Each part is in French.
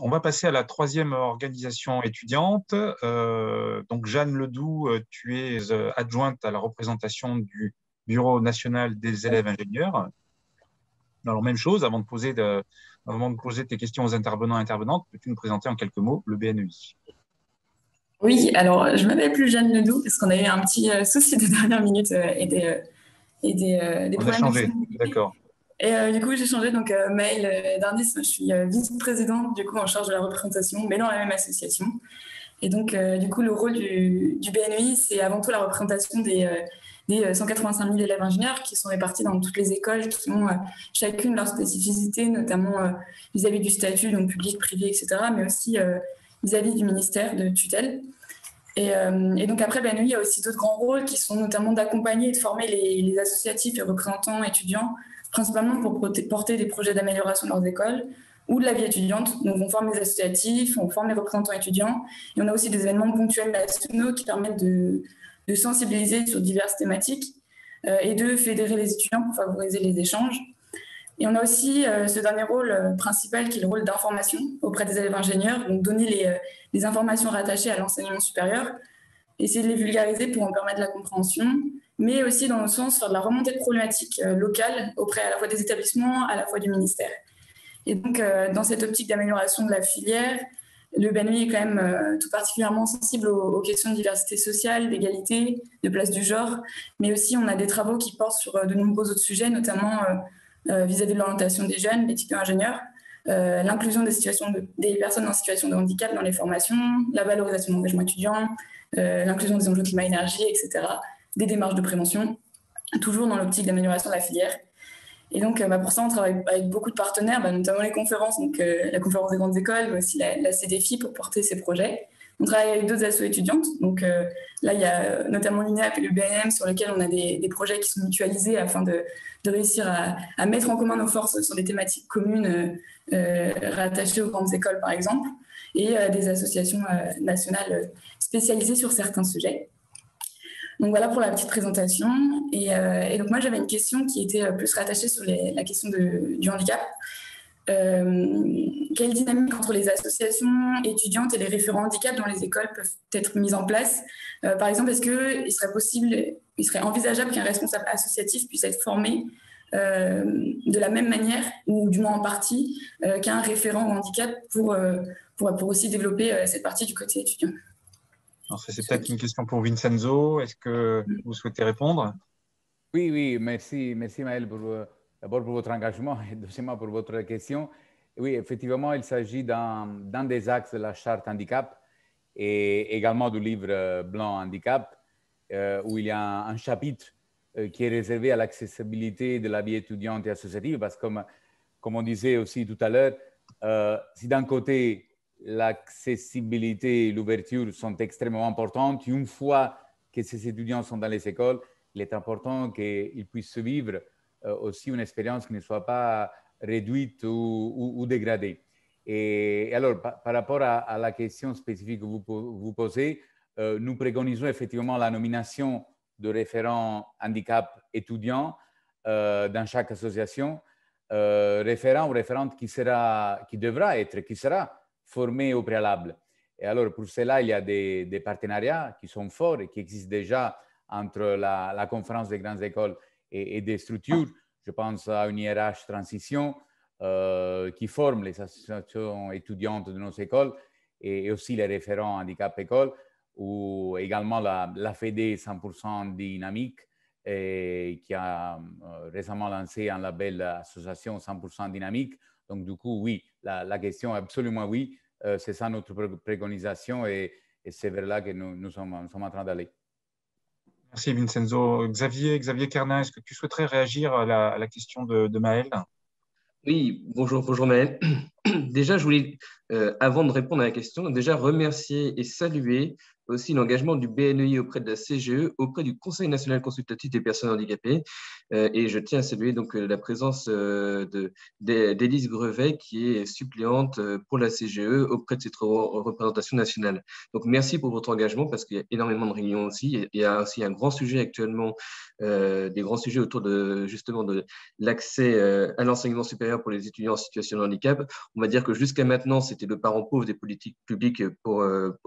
On va passer à la troisième organisation étudiante. Donc, Jeanne Ledoux, tu es adjointe à la représentation du Bureau national des élèves ingénieurs. Alors, même chose, avant de poser tes questions aux intervenants et intervenantes, peux-tu nous présenter en quelques mots le BNEI? Oui, alors je m'appelle plus Jeanne Ledoux parce qu'on a eu un petit souci de dernière minute des On a problèmes de changé, fonctionnalité. d'accord. Et du coup, j'ai changé. Donc, Maëlle Darnis, je suis vice-présidente du coup en charge de la représentation, mais dans la même association. Et donc, du coup, le rôle du BNEI, c'est avant tout la représentation des 185 000 élèves ingénieurs qui sont répartis dans toutes les écoles, qui ont chacune leur spécificité, notamment vis-à-vis du statut, donc public, privé, etc., mais aussi vis-à-vis du ministère de tutelle. Et donc après, BNEI, il y a aussi d'autres grands rôles qui sont notamment d'accompagner et de former les associatifs et représentants étudiants, principalement pour porter des projets d'amélioration de leurs écoles ou de la vie étudiante. Donc on forme les associatifs, on forme les représentants étudiants, et on a aussi des événements ponctuels nationaux qui permettent de sensibiliser sur diverses thématiques et de fédérer les étudiants pour favoriser les échanges. Et on a aussi ce dernier rôle principal qui est le rôle d'information auprès des élèves ingénieurs, donc donner les informations rattachées à l'enseignement supérieur, essayer de les vulgariser pour en permettre la compréhension, mais aussi dans le sens faire de la remontée de problématiques locales auprès à la fois des établissements, à la fois du ministère. Et donc dans cette optique d'amélioration de la filière, le BNEI est quand même tout particulièrement sensible aux questions de diversité sociale, d'égalité, de place du genre, mais aussi on a des travaux qui portent sur de nombreux autres sujets, notamment vis-à-vis de l'orientation des jeunes, des étudiants ingénieurs, l'inclusion des personnes en situation de handicap dans les formations, la valorisation de l'engagement étudiant, l'inclusion des enjeux climat-énergie, etc., des démarches de prévention, toujours dans l'optique d'amélioration de la filière. Et donc, pour ça, on travaille avec beaucoup de partenaires, notamment les conférences, donc la conférence des grandes écoles, mais aussi la CDFI pour porter ces projets. On travaille avec d'autres assos étudiantes. Donc là, il y a notamment l'INAP et le BNM sur lesquels on a des projets qui sont mutualisés afin de réussir à mettre en commun nos forces sur des thématiques communes rattachées aux grandes écoles, par exemple, et des associations nationales spécialisées sur certains sujets. Donc voilà pour la petite présentation. Et donc moi, j'avais une question qui était plus rattachée sur la question du handicap. Quelle dynamique entre les associations étudiantes et les référents handicap dans les écoles peuvent être mises en place? Par exemple, est-ce qu'il serait envisageable qu'un responsable associatif puisse être formé de la même manière, ou du moins en partie, qu'un référent au handicap pour aussi développer cette partie du côté étudiant? Alors, c'est peut-être une question pour Vincenzo. Est-ce que vous souhaitez répondre? Oui, oui, merci, merci Maëlle d'abord pour votre engagement et deuxièmement pour votre question. Oui, effectivement, il s'agit d'un des axes de la charte handicap et également du livre blanc handicap où il y a un chapitre qui est réservé à l'accessibilité de la vie étudiante et associative parce que comme on disait aussi tout à l'heure, si d'un côté l'accessibilité et l'ouverture sont extrêmement importantes, une fois que ces étudiants sont dans les écoles, il est important qu'ils puissent vivre aussi une expérience qui ne soit pas réduite ou dégradée. Et alors, par rapport à la question spécifique que vous posez, nous préconisons effectivement la nomination de référents handicap étudiants dans chaque association, référent ou référente qui sera formé au préalable. Et alors, pour cela, il y a des partenariats qui sont forts et qui existent déjà entre la conférence des grandes écoles et des structures. Je pense à une IRH Transition qui forme les associations étudiantes de nos écoles et aussi les référents handicap école, ou également la FEDE 100% Dynamique qui a récemment lancé un label Association 100% Dynamique. Donc, du coup, oui, la question absolument oui. C'est ça notre préconisation et c'est vers là que nous sommes en train d'aller. Merci Vincenzo. Xavier Kernin, est-ce que tu souhaiterais réagir à la question de Maëlle? Oui, bonjour Maëlle. Déjà, je voulais, avant de répondre à la question, déjà remercier et saluer aussi l'engagement du BNEI auprès de la CGE, auprès du Conseil national consultatif des personnes handicapées. Et je tiens à saluer donc la présence d'Élise Grevet, qui est suppléante pour la CGE auprès de cette représentation nationale. Donc, merci pour votre engagement parce qu'il y a énormément de réunions aussi. Il y a aussi un grand sujet actuellement, des grands sujets autour justement de l'accès à l'enseignement supérieur pour les étudiants en situation de handicap. On va dire que jusqu'à maintenant, c'était le parent pauvre des politiques publiques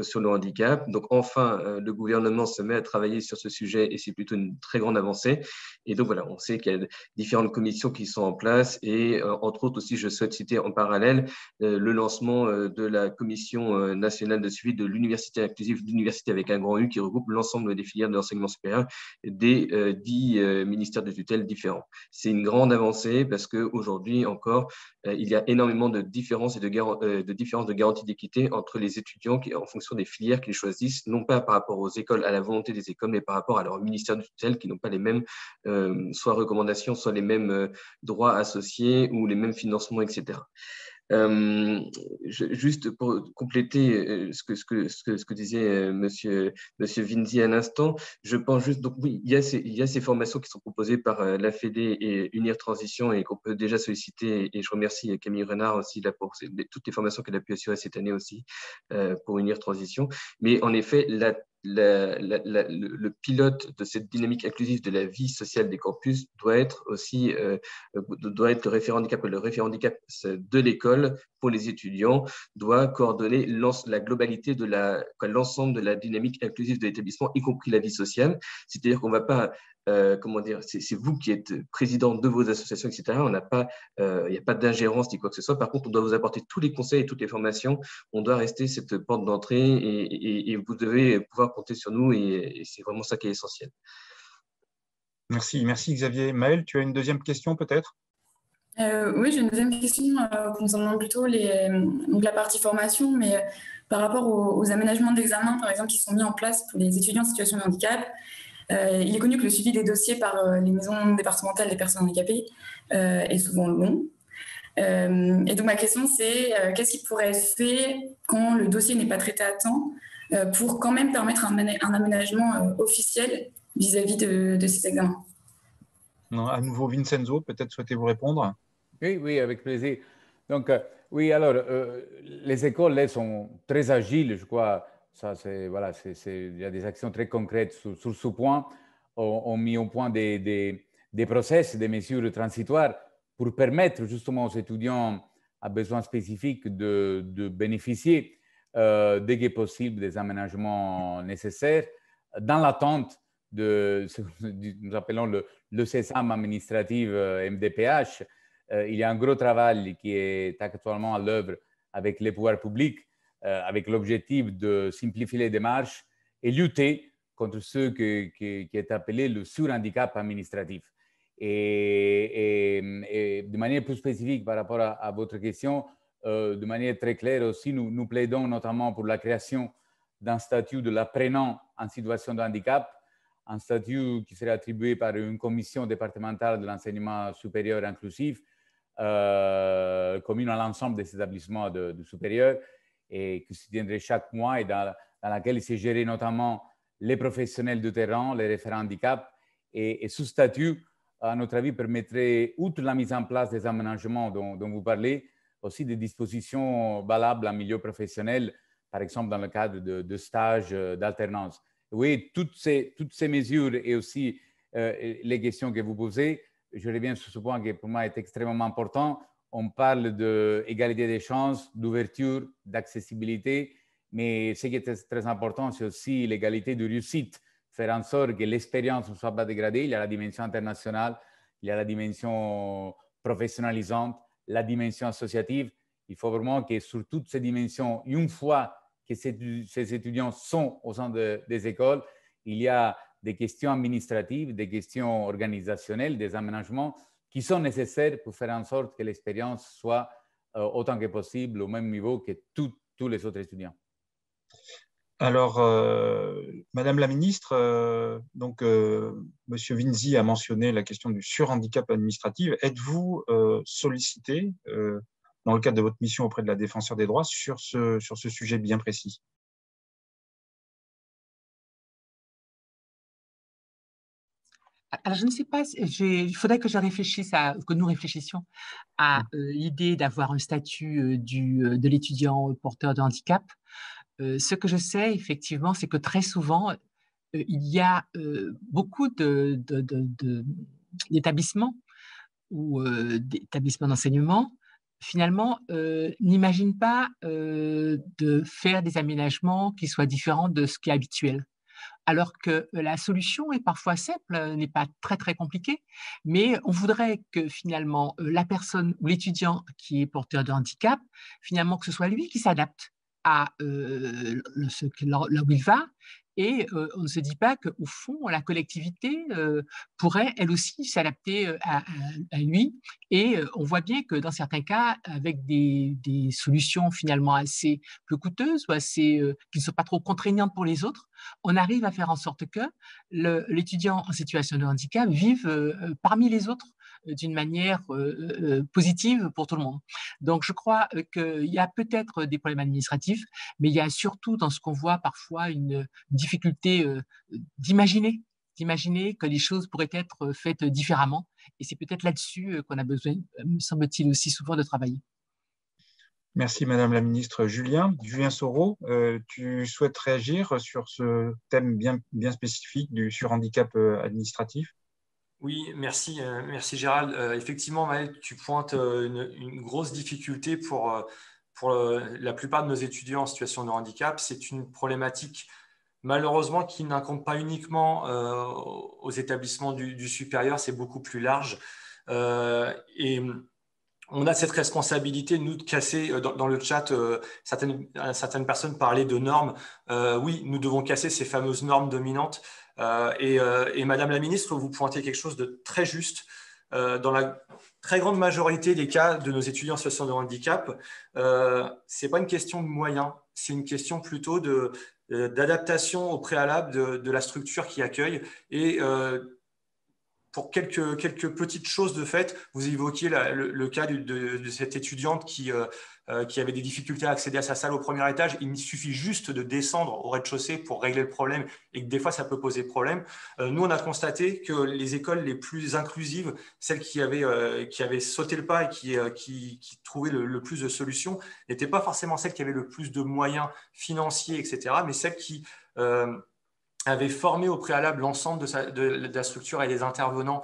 sur le handicap. Donc enfin, le gouvernement se met à travailler sur ce sujet et c'est plutôt une très grande avancée. Et donc voilà, on sait qu'il y a différentes commissions qui sont en place et entre autres aussi, je souhaite citer en parallèle le lancement de la Commission nationale de suivi de l'université inclusive, l'université avec un grand U qui regroupe l'ensemble des filières de l'enseignement supérieur des 10 ministères de tutelle différents. C'est une grande avancée parce qu'aujourd'hui encore, il y a énormément de différences et de différences de garantie d'équité entre les étudiants en fonction des filières qu'ils choisissent, non pas par rapport aux écoles, à la volonté des écoles, mais par rapport à leur ministère de tutelle qui n'ont pas les mêmes soit recommandations, soit les mêmes droits associés ou les mêmes financements, etc. Juste pour compléter ce que disait monsieur Vinzi à l'instant, je pense juste, donc oui, il y a ces formations qui sont proposées par la Fédé et Unir Transition et qu'on peut déjà solliciter, et je remercie Camille Renard aussi là, pour toutes les formations qu'elle a pu assurer cette année aussi pour Unir Transition. Mais en effet, le pilote de cette dynamique inclusive de la vie sociale des campus doit être aussi doit être le référent handicap. Le référent handicap de l'école pour les étudiants doit coordonner la globalité de l'ensemble de la dynamique inclusive de l'établissement, y compris la vie sociale. C'est-à-dire qu'on ne va pas comment dire, c'est vous qui êtes président de vos associations, etc. Il n'y a pas d'ingérence ni quoi que ce soit. Par contre, on doit vous apporter tous les conseils et toutes les formations. On doit rester cette porte d'entrée et vous devez pouvoir compter sur nous et c'est vraiment ça qui est essentiel. Merci Xavier. Maëlle, tu as une deuxième question peut-être? Oui, j'ai une deuxième question concernant plutôt donc la partie formation, mais par rapport aux aménagements d'examen, par exemple, qui sont mis en place pour les étudiants en situation de handicap. Il est connu que le suivi des dossiers par les maisons départementales des personnes handicapées est souvent long. Et donc ma question, c'est qu'est-ce qui pourrait être fait quand le dossier n'est pas traité à temps pour quand même permettre un aménagement officiel vis-à-vis de ces examens? Non, à nouveau, Vincenzo, peut-être souhaitez-vous répondre? Oui, avec plaisir. Donc, oui, alors, les écoles, elles sont très agiles, je crois. Ça, voilà, il y a des actions très concrètes sur ce point. On mis au point des process, des mesures transitoires pour permettre justement aux étudiants à besoins spécifiques de bénéficier dès que possible des aménagements nécessaires dans l'attente de ce que nous appelons le sésame administratif MDPH. Il y a un gros travail qui est actuellement à l'œuvre avec les pouvoirs publics, avec l'objectif de simplifier les démarches et lutter contre ce qui est appelé le surhandicap administratif. Et de manière plus spécifique par rapport à votre question, de manière très claire aussi, nous plaidons notamment pour la création d'un statut de l'apprenant en situation de handicap, un statut qui serait attribué par une commission départementale de l'enseignement supérieur inclusif, commune à l'ensemble des établissements du supérieur et qui se tiendrait chaque mois et dans laquelle il s'est géré notamment les professionnels de terrain, les référents handicap. Et ce statut, à notre avis, permettrait, outre la mise en place des aménagements dont vous parlez, aussi des dispositions valables en milieu professionnel, par exemple dans le cadre de stages d'alternance. Oui, toutes ces mesures et aussi les questions que vous posez, je reviens sur ce point qui pour moi est extrêmement important. On parle d'égalité des chances, d'ouverture, d'accessibilité, mais ce qui est très important, c'est aussi l'égalité de réussite. Faire en sorte que l'expérience ne soit pas dégradée. Il y a la dimension internationale, il y a la dimension professionnalisante, la dimension associative. Il faut vraiment que sur toutes ces dimensions, une fois que ces étudiants sont au sein des écoles, il y a des questions administratives, des questions organisationnelles, des aménagements qui sont nécessaires pour faire en sorte que l'expérience soit autant que possible au même niveau que tous les autres étudiants. Alors, Madame la ministre, Monsieur Vinzi a mentionné la question du surhandicap administratif. Êtes-vous sollicité dans le cadre de votre mission auprès de la Défenseure des droits sur ce sujet bien précis? Alors, je ne sais pas, il faudrait que que nous réfléchissions à l'idée d'avoir un statut de l'étudiant porteur de handicap. Ce que je sais, effectivement, c'est que très souvent, il y a beaucoup d'établissements ou d'établissements d'enseignement finalement, n'imagine pas de faire des aménagements qui soient différents de ce qui est habituel. Alors que la solution est parfois simple, n'est pas très, très compliquée, mais on voudrait que finalement, la personne ou l'étudiant qui est porteur de handicap, finalement, que ce soit lui qui s'adapte à là où il va et on ne se dit pas qu'au fond, la collectivité pourrait elle aussi s'adapter à lui et on voit bien que dans certains cas, avec des solutions finalement assez peu coûteuses ou assez, qui ne sont pas trop contraignantes pour les autres, on arrive à faire en sorte que l'étudiant en situation de handicap vive parmi les autres d'une manière positive pour tout le monde. Donc, je crois qu'il y a peut-être des problèmes administratifs, mais il y a surtout dans ce qu'on voit parfois une difficulté d'imaginer que les choses pourraient être faites différemment. Et c'est peut-être là-dessus qu'on a besoin, me semble-t-il, aussi souvent de travailler. Merci, Madame la Ministre. Julien Soro, tu souhaites réagir sur ce thème bien spécifique du surhandicap administratif? Oui, merci, merci Gérald. Effectivement, Maël, tu pointes une grosse difficulté pour la plupart de nos étudiants en situation de handicap. C'est une problématique malheureusement qui n'incombe pas uniquement aux établissements du supérieur, c'est beaucoup plus large. Et on a cette responsabilité, nous, de casser dans le chat, certaines personnes parlaient de normes. Oui, nous devons casser ces fameuses normes dominantes. Et Madame la Ministre, vous pointez quelque chose de très juste. Dans la très grande majorité des cas de nos étudiants en situation de handicap, ce n'est pas une question de moyens, c'est une question plutôt d'adaptation au préalable de la structure qui accueille. Et pour quelques petites choses de fait, vous évoquiez le cas de cette étudiante qui avait des difficultés à accéder à sa salle au premier étage. Il suffit juste de descendre au rez-de-chaussée pour régler le problème et que des fois, ça peut poser problème. Nous, on a constaté que les écoles les plus inclusives, celles qui avaient sauté le pas et qui trouvaient le plus de solutions, n'étaient pas forcément celles qui avaient le plus de moyens financiers, etc., mais celles qui avait formé au préalable l'ensemble de la structure et des intervenants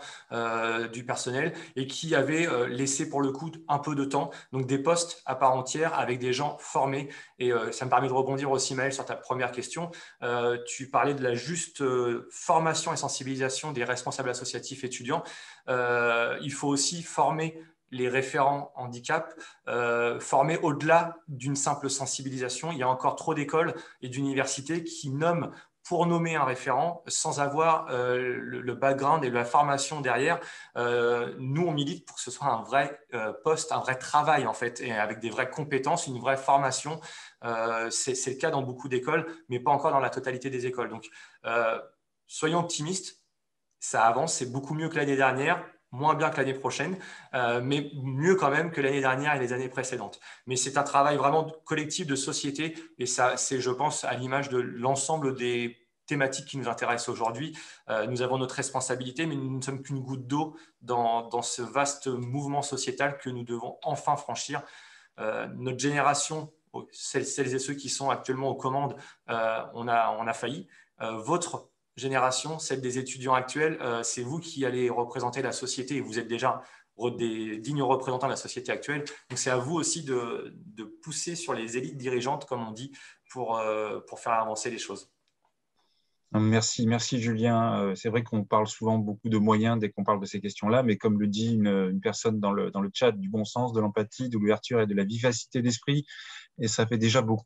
du personnel et qui avait laissé pour le coup un peu de temps, donc des postes à part entière avec des gens formés. Et ça me permet de rebondir aussi, Maël, sur ta première question. Tu parlais de la juste formation et sensibilisation des responsables associatifs étudiants. Il faut aussi former les référents handicap, former au-delà d'une simple sensibilisation. Il y a encore trop d'écoles et d'universités qui nomment pour nommer un référent sans avoir le background et la formation derrière. Nous, on milite pour que ce soit un vrai poste, un vrai travail en fait, et avec des vraies compétences, une vraie formation. C'est le cas dans beaucoup d'écoles, mais pas encore dans la totalité des écoles. Donc, soyons optimistes, ça avance, c'est beaucoup mieux que l'année dernière, moins bien que l'année prochaine, mais mieux quand même que l'année dernière et les années précédentes. Mais c'est un travail vraiment collectif de société et ça, c'est, je pense, à l'image de l'ensemble des thématiques qui nous intéressent aujourd'hui. Nous avons notre responsabilité, mais nous ne sommes qu'une goutte d'eau dans ce vaste mouvement sociétal que nous devons enfin franchir. Notre génération, celles et ceux qui sont actuellement aux commandes, on a failli. Votre génération, celle des étudiants actuels, c'est vous qui allez représenter la société et vous êtes déjà des dignes représentants de la société actuelle. Donc, c'est à vous aussi de pousser sur les élites dirigeantes, comme on dit, pour faire avancer les choses. Merci Julien. C'est vrai qu'on parle souvent beaucoup de moyens dès qu'on parle de ces questions-là, mais comme le dit une personne dans le chat, du bon sens, de l'empathie, de l'ouverture et de la vivacité d'esprit, et ça fait déjà beaucoup.